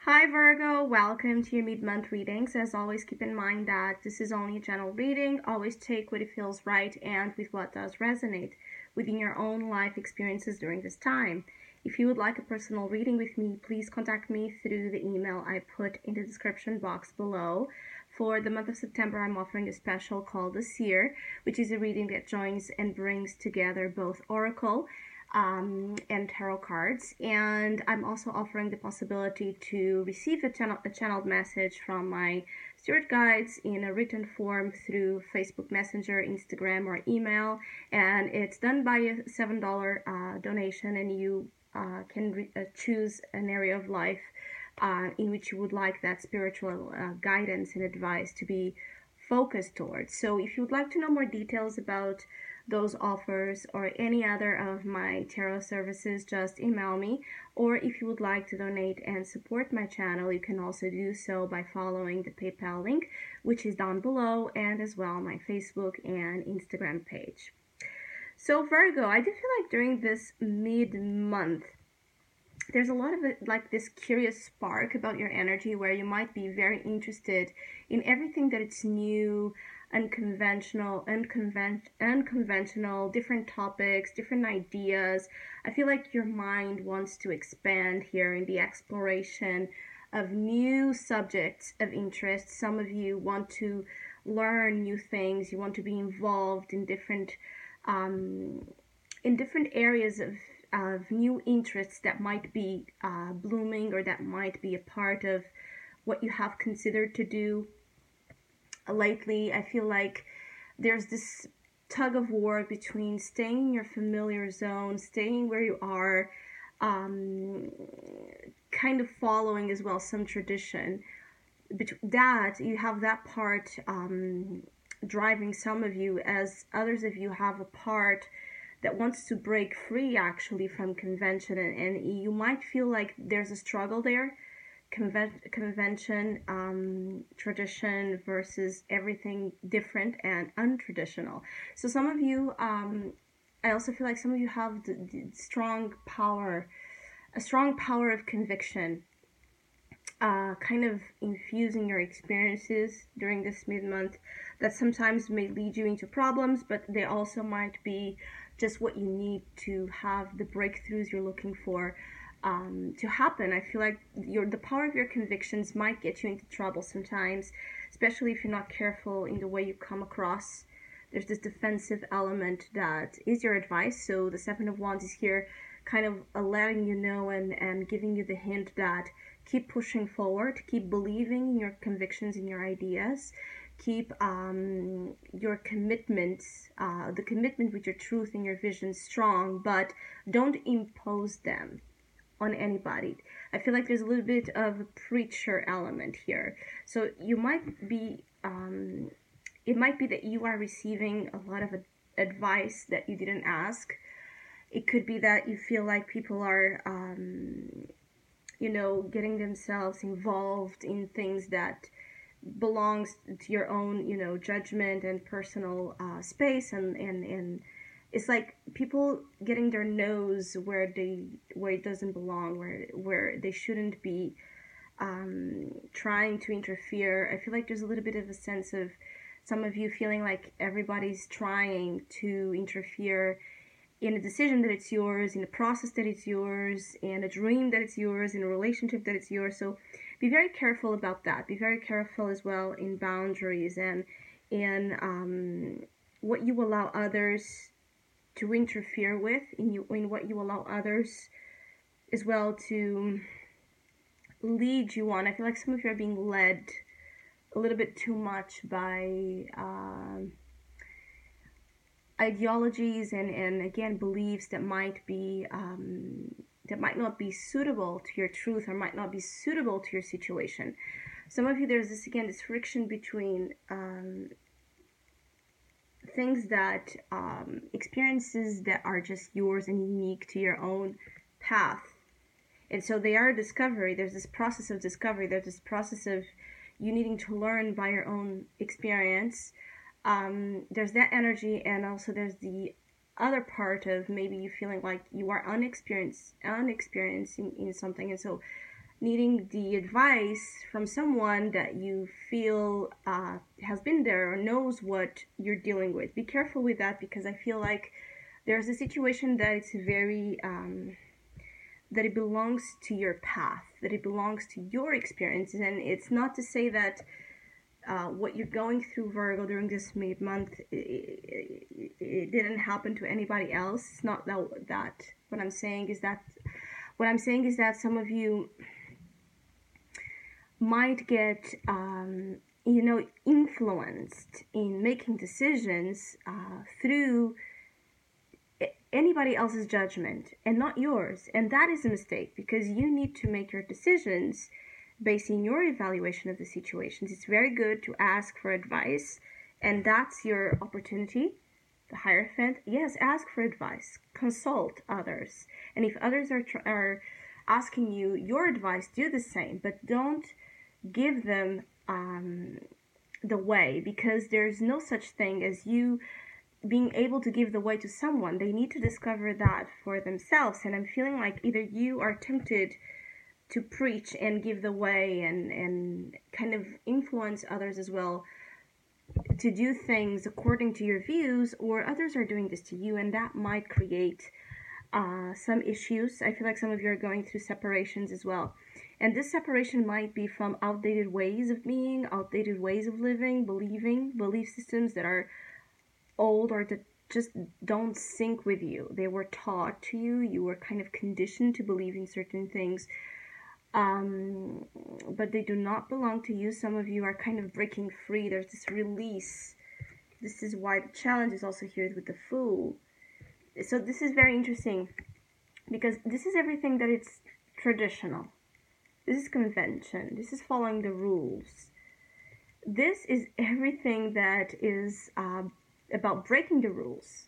Hi Virgo, welcome to your mid-month readings. As always, keep in mind that this is only a general reading. Always take what it feels right and with what does resonate within your own life experiences during this time. If you would like a personal reading with me, please contact me through the email I put in the description box below. For the month of September, I'm offering a special called the Sear, which is a reading that joins and brings together both oracle and tarot cards, and I'm also offering the possibility to receive a channeled message from my spirit guides in a written form through Facebook Messenger, Instagram, or email, and it's done by a $7 donation, and you can choose an area of life in which you would like that spiritual guidance and advice to be focused towards. So if you would like to know more details about those offers or any other of my tarot services, just email me. Or if you would like to donate and support my channel, you can also do so by following the PayPal link, which is down below, and as well my Facebook and Instagram page. So Virgo, I do feel like during this mid-month, there's a lot of like this curious spark about your energy where you might be very interested in everything that it's new, unconventional, different topics, different ideas. I feel like your mind wants to expand here in the exploration of new subjects of interest. Some of you want to learn new things. You want to be involved um, in different areas of new interests that might be blooming, or that might be a part of what you have considered to do lately. I feel like there's this tug of war between staying in your familiar zone, staying where you are, kind of following as well some tradition. That you have that part driving some of you, as others of you have a part that wants to break free actually from convention, and you might feel like there's a struggle there. Convention, tradition versus everything different and untraditional. So some of you, I also feel like some of you have the strong power, a strong power of conviction, kind of infusing your experiences during this mid-month, that sometimes may lead you into problems, but they also might be just what you need to have the breakthroughs you're looking for to happen. I feel like the power of your convictions might get you into trouble sometimes, especially if you're not careful in the way you come across. There's this defensive element that is your advice. So the Seven of Wands is here kind of letting you know and giving you the hint that keep pushing forward, keep believing in your convictions, in your ideas, keep your commitments, the commitment with your truth and your vision strong, but don't impose them on anybody. I feel like there's a little bit of a preacher element here. So you might be, it might be that you are receiving a lot of advice that you didn't ask. It could be that you feel like people are, getting themselves involved in things that belongs to your own, judgment and personal space, and it's like people getting their nose where it doesn't belong, where they shouldn't be trying to interfere. I feel like there's a little bit of a sense of some of you feeling like everybody's trying to interfere in a decision that it's yours, in a process that it's yours, in a dream that it's yours, in a relationship that it's yours. So be very careful about that. Be very careful as well in boundaries and in what you allow others to interfere with, in what you allow others as well to lead you on. I feel like some of you are being led a little bit too much by ideologies and again beliefs that might be that might not be suitable to your truth, or might not be suitable to your situation. Some of you, there's this friction between things that experiences that are just yours and unique to your own path, and so they are a discovery. There's this process of discovery. There's this process of you needing to learn by your own experience. There's that energy, and also there's the other part of maybe you feeling like you are unexperienced in something, and so needing the advice from someone that you feel has been there or knows what you're dealing with. Be careful with that, because I feel like there's a situation that it's very that it belongs to your path, that it belongs to your experiences, and it's not to say that what you're going through, Virgo, during this month, it didn't happen to anybody else. It's not that. What I'm saying is that some of you might get, influenced in making decisions through anybody else's judgment and not yours. And that is a mistake, because you need to make your decisions based on your evaluation of the situations. It's very good to ask for advice, and that's your opportunity. The Hierophant, yes, ask for advice, consult others, and if others are asking you your advice, do the same, but don't give them the way, because there's no such thing as you being able to give the way to someone. They need to discover that for themselves, and I'm feeling like either you are tempted to preach and give the way and kind of influence others as well to do things according to your views, or others are doing this to you, and that might create some issues. I feel like some of you are going through separations as well, and this separation might be from outdated ways of being, outdated ways of living, belief systems that are old or that just don't sync with you. They were taught to you, you were kind of conditioned to believe in certain things, but they do not belong to you. Some of you are kind of breaking free. There's this release. This is why the challenge is also here with the Fool. So this is very interesting, because this is everything that it's traditional. This is convention. This is following the rules. This is everything that is about breaking the rules,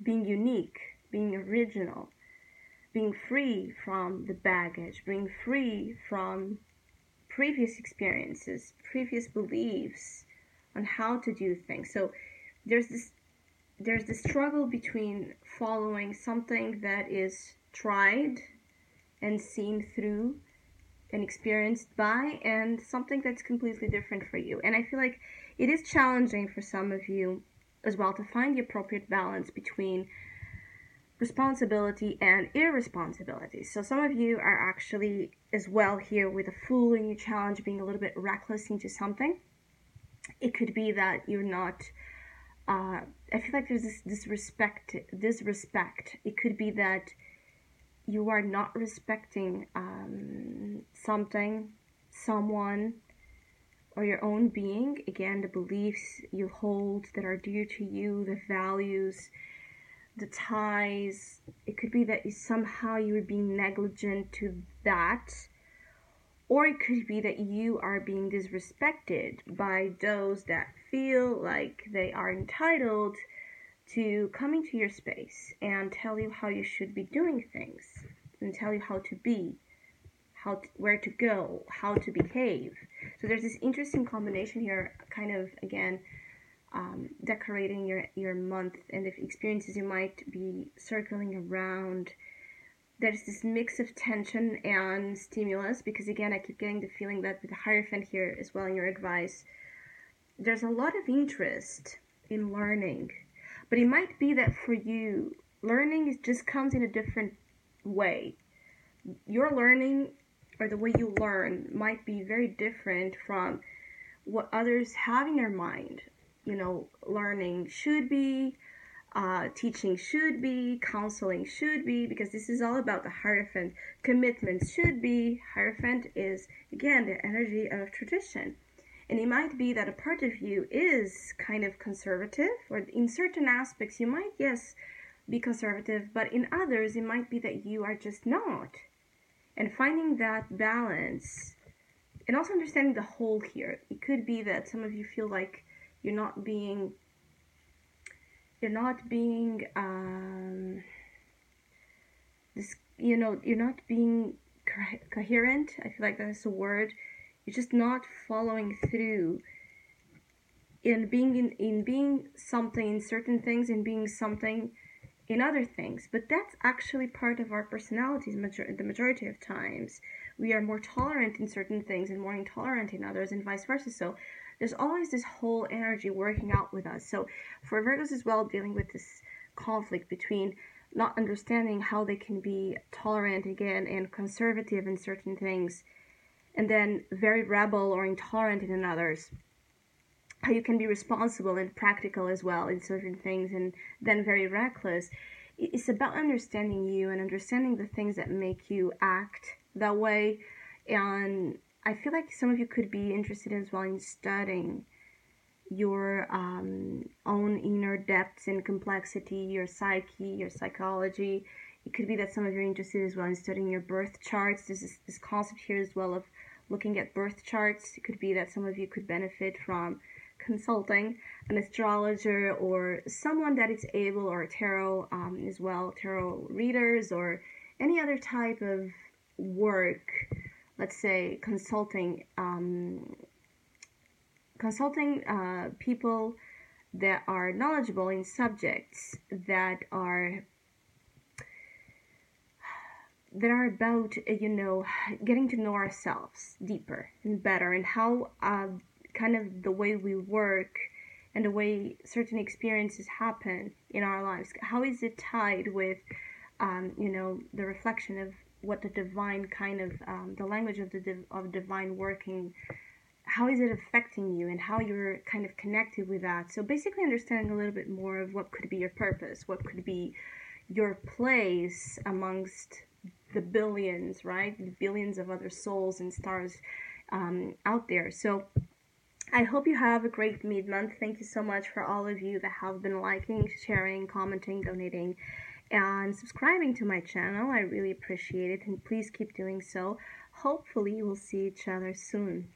being unique, being original, being free from the baggage, being free from previous experiences, previous beliefs on how to do things. So there's this struggle between following something that is tried and seen through and experienced by, and something that's completely different for you. And I feel like it is challenging for some of you as well to find the appropriate balance between responsibility and irresponsibility. So some of you are actually as well here with a Fool in your challenge, being a little bit reckless into something. It could be that you're not I feel like there's this disrespect. It could be that you are not respecting something, someone, or your own being. Again, the beliefs you hold that are dear to you, the values, the ties. It could be that somehow you are being negligent to that, or it could be that you are being disrespected by those that feel like they are entitled to come into your space and tell you how you should be doing things, and tell you how to be, where to go, how to behave. So there's this interesting combination here, kind of, again, decorating your month and the experiences you might be circling around. There's this mix of tension and stimulus, because again, I keep getting the feeling that with the Hierophant here as well in your advice, there's a lot of interest in learning. But it might be that for you, learning just comes in a different way. Your learning, or the way you learn, might be very different from what others have in their mind. Learning should be, teaching should be, counseling should be, because this is all about the Hierophant. Commitment should be. Hierophant is, again, the energy of tradition. And it might be that a part of you is kind of conservative, or in certain aspects you might, yes, be conservative, but in others it might be that you are just not. And finding that balance, and also understanding the whole here. It could be that some of you feel like you're not being coherent. I feel like that's a word. You're just not following through in being something, in certain things, in being something in other things, but that's actually part of our personalities. The majority of times we are more tolerant in certain things and more intolerant in others, and vice versa. So there's always this whole energy working out with us. So for Virgos as well, dealing with this conflict between not understanding how they can be tolerant again and conservative in certain things, and then very rebel or intolerant in others, how you can be responsible and practical as well in certain things, and then very reckless. It's about understanding you and understanding the things that make you act that way. And I feel like some of you could be interested as well in studying your own inner depths and complexity, your psyche, your psychology. It could be that some of you are interested as well in studying your birth charts. There's this concept here as well of looking at birth charts. It could be that some of you could benefit from consulting an astrologer or someone that is able, or a tarot as well, tarot readers, or any other type of work, let's say consulting people that are knowledgeable in subjects that are about getting to know ourselves deeper and better, and how kind of the way we work and the way certain experiences happen in our lives, how is it tied with the reflection of what the divine kind of the language of of divine working, how is it affecting you and how you're kind of connected with that. So basically understanding a little bit more of what could be your purpose, what could be your place amongst the billions, right? The billions of other souls and stars out there. So I hope you have a great mid-month. Thank you so much for all of you that have been liking, sharing, commenting, donating, and subscribing to my channel. I really appreciate it, and please keep doing so. Hopefully we'll see each other soon.